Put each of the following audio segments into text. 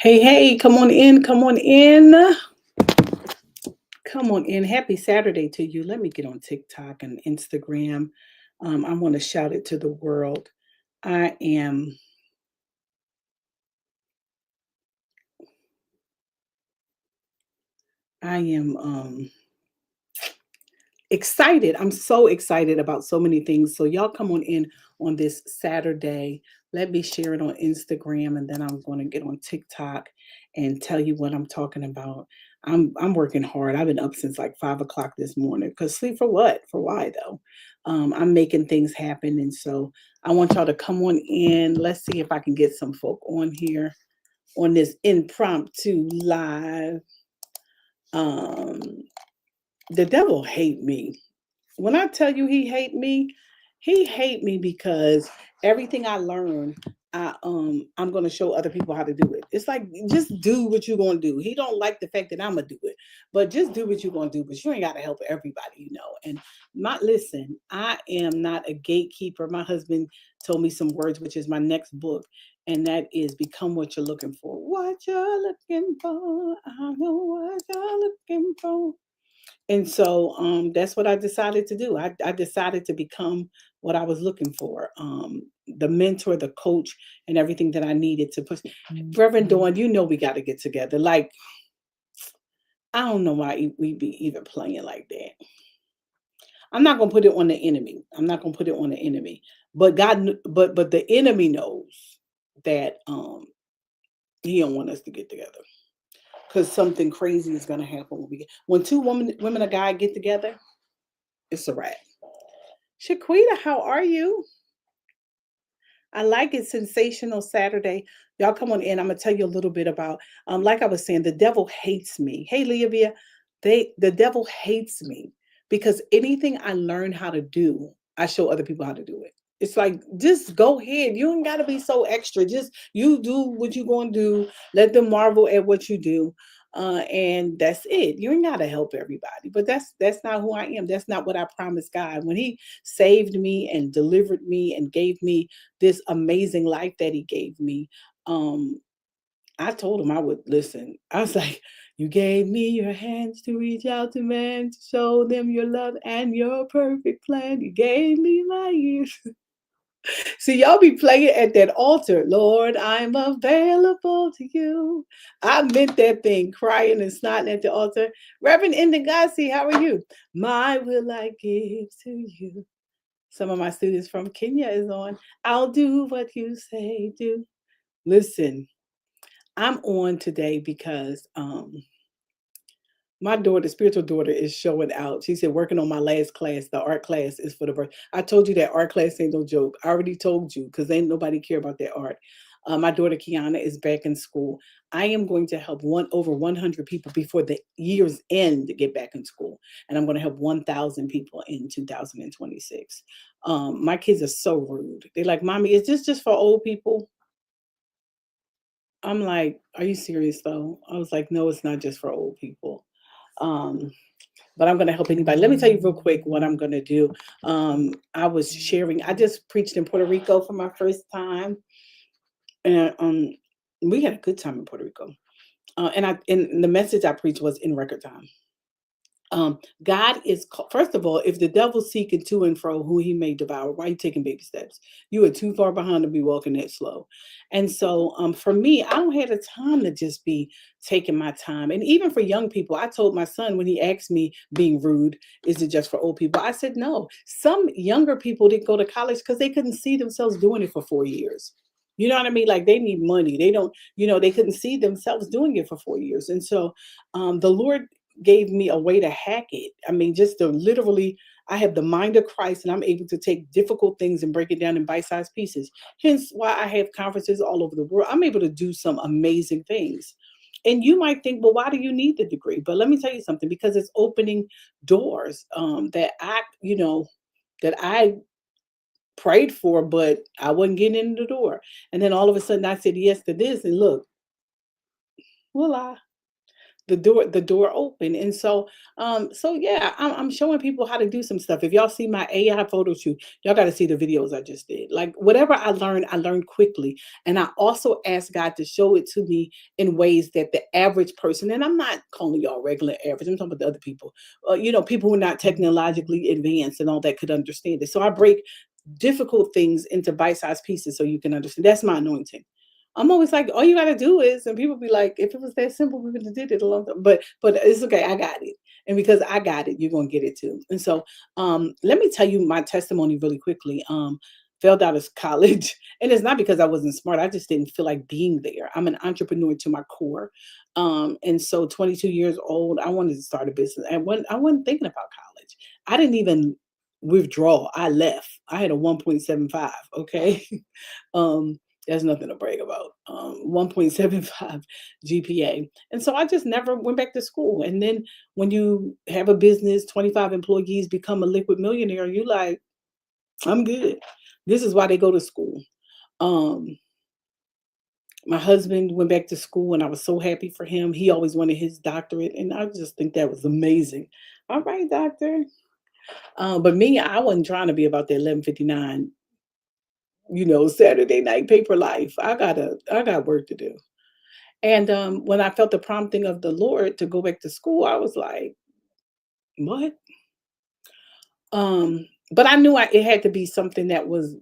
Hey, hey, come on in, come on in, come on in. Happy Saturday to you. Let me get on TikTok and Instagram. I want to shout it to the world. I am, I am excited. I'm so excited about so many things. So y'all come on in on this Saturday. Let me share it on Instagram, and then I'm going to get on TikTok and tell you what I'm talking about. I'm working hard. I've been up since like 5 o'clock this morning. Cause sleep for what? For why though? I'm making things happen, and so I want y'all to come on in. Let's see if I can get some folk on here on this impromptu live. Um, the devil hate me. When I tell you he hate me because everything I learn, I'm gonna show other people how to do it. It's like just do what you're gonna do. He don't like the fact that I'm gonna do it, but just do what you're gonna do. But you ain't gotta help everybody. And my listen, I am not a gatekeeper. My husband told me some words, which is my next book, and that is become what you're looking for. What you're looking for, I know what you're looking for. And so that's what I decided to do. I decided to become what I was looking for, the mentor, the coach, and everything that I needed to push. Reverend Dawn, you know we got to get together. Like, I don't know why we be even playing like that. I'm not gonna put it on the enemy. I'm not gonna put it on the enemy. But but the enemy knows that he don't want us to get together because something crazy is gonna happen when two women a guy get together. It's a wrap. Shaquita, how are you? I like it. Sensational Saturday. Y'all come on in. I'm gonna tell you a little bit about like I was saying, the devil hates me. Hey Leavia, the devil hates me because anything I learn how to do, I show other people how to do it. It's like just go ahead. You don't gotta be so extra. Just you do what you're gonna do. Let them marvel at what you do. And that's it. You ain't gotta help everybody. But that's not who I am. That's not what I promised God. When He saved me and delivered me and gave me this amazing life that He gave me, um, I told Him I would listen. I was like, you gave me your hands to reach out to men, to show them your love and your perfect plan. You gave me my ears. See, y'all be playing at that altar. Lord, I'm available to you. I meant that thing, crying and snotting at the altar. Reverend Indigasi, how are you? My will I give to you. Some of my students from Kenya is on. I'll do what you say do. Listen, I'm on today because my daughter, spiritual daughter, is showing out. She said, working on my last class. The art class is for the birth. I told you that art class ain't no joke. I already told you because ain't nobody care about that art. My daughter Kiana is back in school. I am going to help over 100 people before the year's end to get back in school, and I'm going to help 1,000 people in 2026. My kids are so rude. They're like, "Mommy, is this just for old people?" I'm like, "Are you serious though?" I was like, "No, it's not just for old people." Um, but I'm going to help anybody. Let me tell you real quick what I'm going to do. I was sharing, I just preached in Puerto Rico for my first time, and we had a good time in Puerto Rico. And the message I preached was in record time. God is first of all, if the devil's seeking to and fro who he may devour, why are you taking baby steps? You are too far behind to be walking that slow. And so for me, I don't have the time to just be taking my time. And even for young people, I told my son when he asked me, being rude, is it just for old people? I said no. Some younger people didn't go to college because they couldn't see themselves doing it for 4 years. You know what I mean? Like they need money. They don't, they couldn't see themselves doing it for 4 years. And so the Lord gave me a way to hack it. I mean, just to literally, I have the mind of Christ and I'm able to take difficult things and break it down in bite sized pieces. Hence why I have conferences all over the world. I'm able to do some amazing things. And you might think, well, why do you need the degree? But let me tell you something, because it's opening doors that I prayed for, but I wasn't getting in the door. And then all of a sudden I said yes to this. And look, voila, the door open. And so yeah, I'm showing people how to do some stuff. If y'all see my AI photo shoot, y'all got to see the videos I just did. Like whatever I learned quickly. And I also asked God to show it to me in ways that the average person, and I'm not calling y'all regular average, I'm talking about the other people, people who are not technologically advanced and all that could understand it. So I break difficult things into bite-sized pieces so you can understand. That's my anointing. I'm always like, all you gotta do is, and people be like, if it was that simple, we would have did it a long time. But it's okay, I got it. And because I got it, you're gonna get it too. And so let me tell you my testimony really quickly. Failed out of college. And it's not because I wasn't smart. I just didn't feel like being there. I'm an entrepreneur to my core. And so 22 years old, I wanted to start a business. And when I wasn't thinking about college, I didn't even withdraw. I left. I had a 1.75. Okay. um, there's nothing to brag about. 1.75 GPA. And so I just never went back to school. And then when you have a business, 25 employees, become a liquid millionaire, you like, I'm good. This is why they go to school. Um, my husband went back to school and I was so happy for him. He always wanted his doctorate. And I just think that was amazing. All right, doctor. But me, I wasn't trying to be about the 11:59, Saturday night paper life. I got work to do. And when I felt the prompting of the Lord to go back to school, I was like, what? But I knew it had to be something that was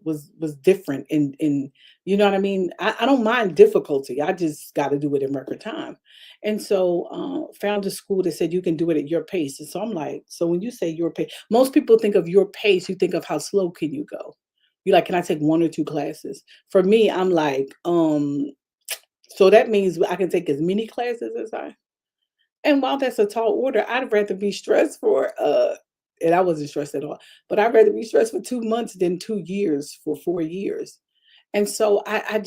different, and you know what I mean. I don't mind difficulty. I just got to do it in record time. And so found a school that said you can do it at your pace. And so I'm like, so when you say your pace, most people think of your pace. You think of how slow can you go. You like, can I take one or two classes? For me, I'm like, so that means I can take as many classes as I. And while that's a tall order, I'd rather be stressed for and I wasn't stressed at all, but I'd rather be stressed for 2 months than 2 years for 4 years. And so I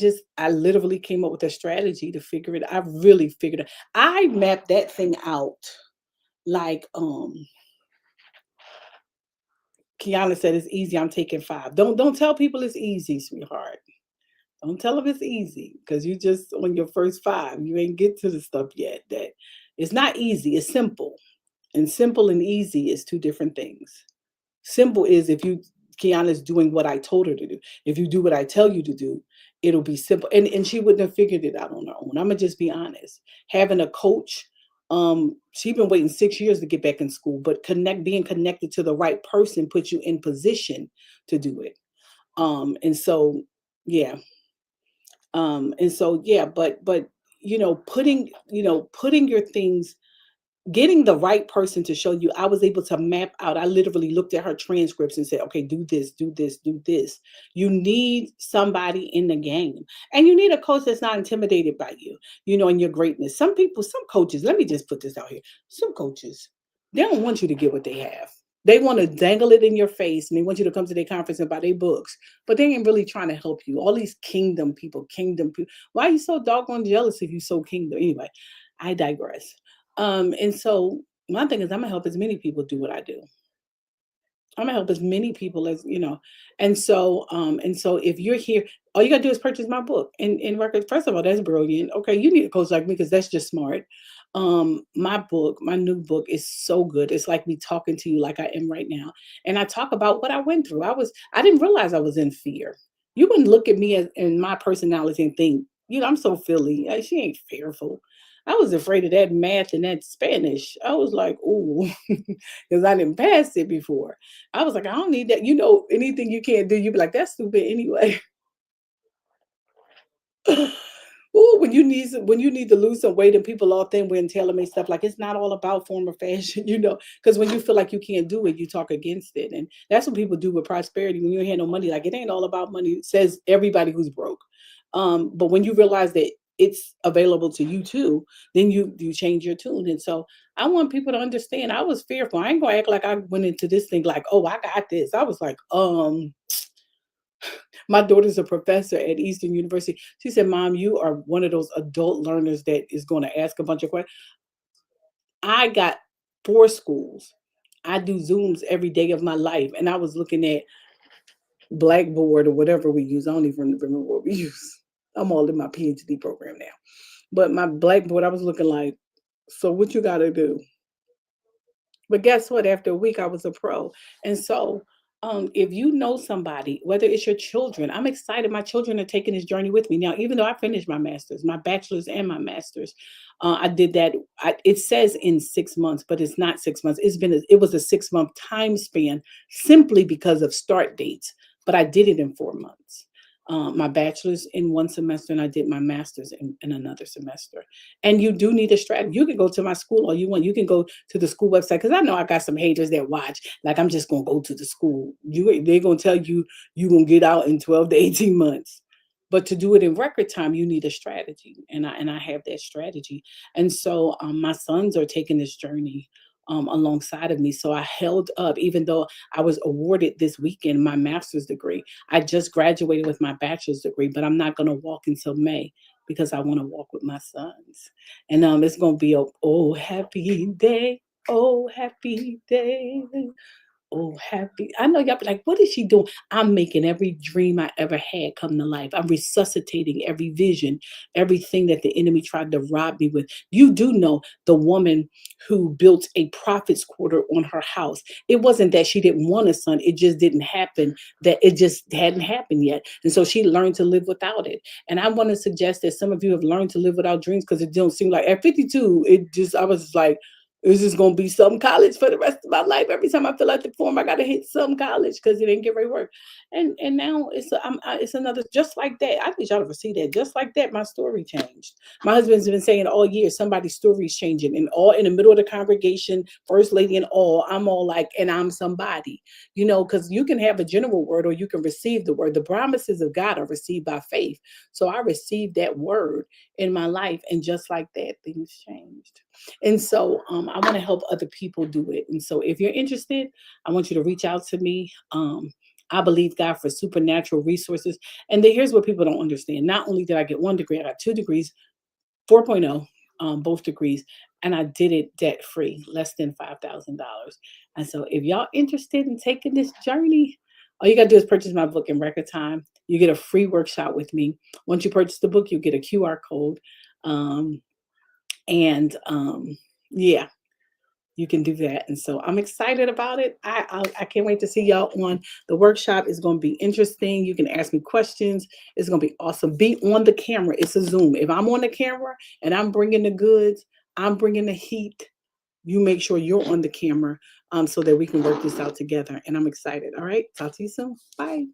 literally came up with a strategy to figure it. I really figured it. I mapped that thing out like Kiana said it's easy. I'm taking five. Don't tell people it's easy, sweetheart. Don't tell them it's easy because you just on your first five. You ain't get to the stuff yet. That it's not easy. It's simple. And simple and easy is two different things. Simple is if Kiana's doing what I told her to do. If you do what I tell you to do, it'll be simple. And she wouldn't have figured it out on her own. I'm gonna just be honest. Having a coach, she's been waiting 6 years to get back in school, but being connected to the right person puts you in position to do it. And so yeah. But putting your things, getting the right person to show you. I was able to map out. I literally looked at her transcripts and said, okay, do this, do this, do this. You need somebody in the game, and you need a coach that's not intimidated by in your greatness. Some coaches, let me just put this out here. Some coaches, they don't want you to get what they have. They want to dangle it in your face and they want you to come to their conference and buy their books, but they ain't really trying to help you. All these kingdom people. Why are you so doggone jealous if you so kingdom? Anyway, I digress. And so my thing is I'm gonna help as many people do what I do. I'm gonna help as many people as. And so if you're here, all you gotta do is purchase my book in record. First of all, that's brilliant. Okay, you need a coach like me because that's just smart. My book, my new book is so good. It's like me talking to you like I am right now. And I talk about what I went through. I didn't realize I was in fear. You wouldn't look at me as in my personality and think, I'm so Philly. She ain't fearful. I was afraid of that math and that Spanish. I was like, ooh, because I didn't pass it before. I was like, I don't need that. Anything you can't do, you'd be like, that's stupid anyway. Ooh, when you need to lose some weight and people all think wearing tailor-made stuff, like it's not all about form or fashion, because when you feel like you can't do it, you talk against it. And that's what people do with prosperity. When you ain't had no money, like it ain't all about money, says everybody who's broke. But when you realize that it's available to you too, then you change your tune. And so I want people to understand I was fearful. I ain't gonna act like I went into this thing like, oh, I got this. I was like, my daughter's a professor at Eastern University. She said, Mom, you are one of those adult learners that is going to ask a bunch of questions. I got four schools. I do Zooms every day of my life. And I was looking at Blackboard or whatever we use. I don't even remember what we use. I'm all in my PhD program now. But my Blackboard, I was looking like, So what you got to do? But guess what? After a week, I was a pro. And so, if you know somebody, whether it's your children, I'm excited. My children are taking this journey with me now. Even though I finished my master's, my bachelor's, and my master's, I did that. It says in 6 months, but it's not 6 months. It was a 6 month time span simply because of start dates. But I did it in 4 months. My bachelor's in one semester, and I did my master's in another semester. And you do need a strategy. You can go to my school all you want. You can go to the school website because I know I got some haters that watch. Like I'm just gonna go to the school. They're gonna tell you you're gonna get out in 12 to 18 months. But to do it in record time, you need a strategy. And I have that strategy. And so my sons are taking this journey alongside of me. So I held up, even though I was awarded this weekend my master's degree. I just graduated with my bachelor's degree, but I'm not gonna walk until May because I want to walk with my sons. And it's gonna be a oh happy day, oh happy day. Oh, happy. I know y'all be like, what is she doing? I'm making every dream I ever had come to life. I'm resuscitating every vision, everything that the enemy tried to rob me with. You do know the woman who built a prophet's quarter on her house. It wasn't that she didn't want a son, it just didn't happen, that it just hadn't happened yet. And so she learned to live without it. And I want to suggest that some of you have learned to live without dreams because it don't seem like at 52, I was like, is this gonna be some college for the rest of my life? Every time I fill out the form, I gotta hit some college because it didn't get ready to work. And now it's another just like that. I need y'all to see that. Just like that, my story changed. My husband's been saying all year somebody's story is changing, and all in the middle of the congregation, first lady and all, I'm all like, and I'm somebody, because you can have a general word or you can receive the word. The promises of God are received by faith. So I received that word in my life, and just like that, things changed. And so I want to help other people do it. And so if you're interested, I want you to reach out to me. I believe God for supernatural resources. And then here's what people don't understand. Not only did I get one degree, I got 2 degrees, 4.0, both degrees, and I did it debt free, less than $5,000. And so if y'all interested in taking this journey, all you got to do is purchase my book in record time. You get a free workshop with me. Once you purchase the book, you get a QR code. Um, and yeah, you can do that. And so I'm excited about it. I can't wait to see y'all on the workshop. It's going to be interesting. You can ask me questions. It's going to be awesome. Be on the camera. It's a Zoom. If I'm on the camera and I'm bringing the goods, I'm bringing the heat, you make sure you're on the camera so that we can work this out together. And I'm excited. All right, talk to you soon. Bye.